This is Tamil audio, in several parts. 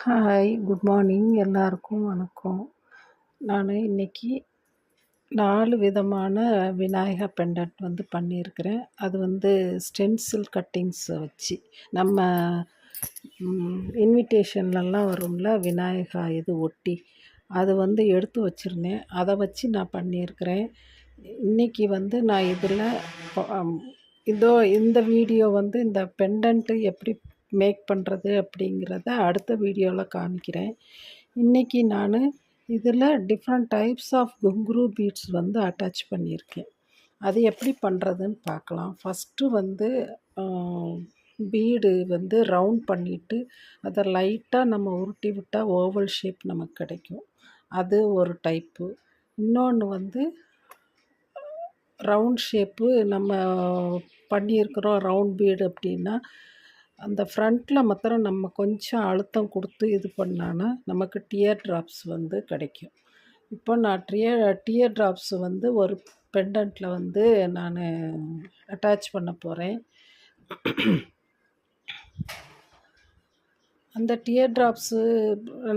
ஹாய், குட் மார்னிங் எல்லாருக்கும் வணக்கம். நான் இன்னைக்கு 4 விதமான விநாயகர் பெண்டன்ட் பண்ணியிருக்கிறேன். அது ஸ்டென்சில் கட்டிங்ஸ் வச்சு நம்ம இன்விடேஷன்லலாம் வரும்ல விநாயகா இது ஒட்டி, அது எடுத்து வச்சுருந்தேன். அதை வச்சு நான் பண்ணியிருக்கிறேன். இன்றைக்கி நான் இதில் இதோ இந்த வீடியோ இந்த பெண்டன்ட்டு எப்படி மேக் பண்ணுறது அப்படிங்கிறத அடுத்த வீடியோவில் காமிக்கிறேன். இன்றைக்கி நான் இதில் டிஃப்ரெண்ட் டைப்ஸ் ஆஃப் குங்குரு பீட்ஸ் அட்டாச் பண்ணியிருக்கேன். அது எப்படி பண்ணுறதுன்னு பார்க்கலாம். ஃபஸ்ட்டு பீடு ரவுண்ட் பண்ணிவிட்டு அதை லைட்டாக நம்ம உருட்டி விட்டால் ஓவல் ஷேப் நமக்கு கிடைக்கும். அது ஒரு டைப்பு. இன்னொன்று ரவுண்ட் ஷேப்பு நம்ம பண்ணியிருக்கிறோம் ரவுண்ட் பீடு அப்படின்னா அந்த ஃப்ரண்ட்டில் மாத்திரம் நம்ம கொஞ்சம் அழுத்தம் கொடுத்து இது பண்ணான்னா நமக்கு டியர் ட்ராப்ஸ் கிடைக்கும். இப்போ நான் டியர் ட்ராப்ஸ் ஒரு பெண்டன்ட்டில் நான் அட்டாச் பண்ண போகிறேன். அந்த டியர் ட்ராப்ஸு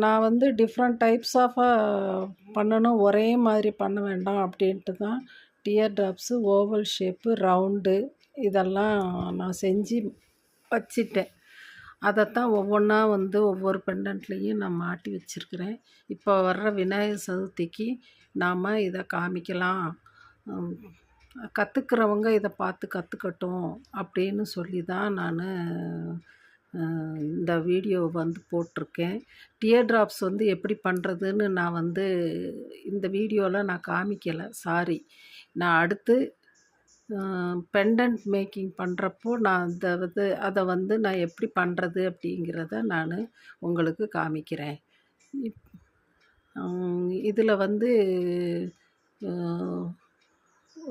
நான் டிஃப்ரெண்ட் டைப்ஸ் ஆஃபாக பண்ணணும், ஒரே மாதிரி பண்ண வேண்டாம் அப்படின்ட்டு தான் dear drops oval shape round இதெல்லாம் நான் செஞ்சு வச்சிட்டேன். அதைத்தான் ஒவ்வொன்றா ஒவ்வொரு பெண்டன்ட்லேயும் நான் மாட்டி வச்சுருக்கிறேன். இப்போ வர்ற விநாயகர் சதுர்த்திக்கு நாம் இதை காமிக்கலாம், கற்றுக்கிறவங்க இதை பார்த்து கற்றுக்கட்டும் அப்படின்னு சொல்லி தான் நான் இந்த வீடியோ போட்டிருக்கேன். டியர் ட்ராப்ஸ் எப்படி பண்ணுறதுன்னு நான் இந்த வீடியோவில் நான் காமிக்கலை, சாரி. நான் அடுத்து பெண்டன்ட் மேக்கிங் பண்ணுறப்போ நான் அதை நான் எப்படி பண்ணுறது அப்படிங்கிறத நான் உங்களுக்கு காமிக்கிறேன். இதில்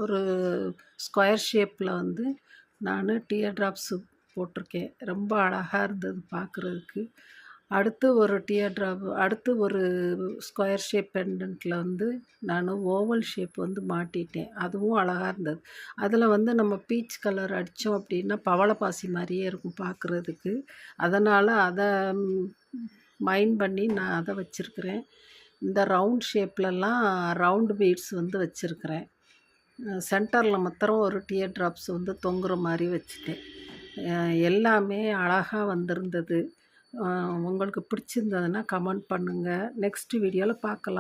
ஒரு ஸ்கொயர் ஷேப்பில் நான் டியர் ட்ராப்ஸு போட்டிருக்கேன். ரொம்ப அழகாக இருந்தது பார்க்குறதுக்கு. அடுத்து ஒரு டியர் ட்ராப், அடுத்து ஒரு ஸ்கொயர் ஷேப் பெண்டன்ட்டில் நான் ஓவல் ஷேப் மாட்டிட்டேன். அதுவும் அழகாக இருந்தது. அதில் நம்ம பீச் கலர் அடித்தோம் அப்படின்னா பவளப்பாசி மாதிரியே இருக்கும் பார்க்குறதுக்கு. அதனால் அதை மைண்ட் பண்ணி நான் அதை வச்சுருக்கிறேன். இந்த ரவுண்ட் ஷேப்லலாம் ரவுண்டு பீட்ஸ் வச்சுருக்கிறேன். சென்டரில் மாத்திரம் ஒரு டியர் ட்ராப்ஸ் தொங்குற மாதிரி வச்சுட்டேன். எல்லாமே அழகாக வந்திருந்தது. உங்களுக்கு பிடிச்சிருந்ததுன்னா கமெண்ட் பண்ணுங்கள். நெக்ஸ்ட் வீடியோவில் பார்க்கலாம்.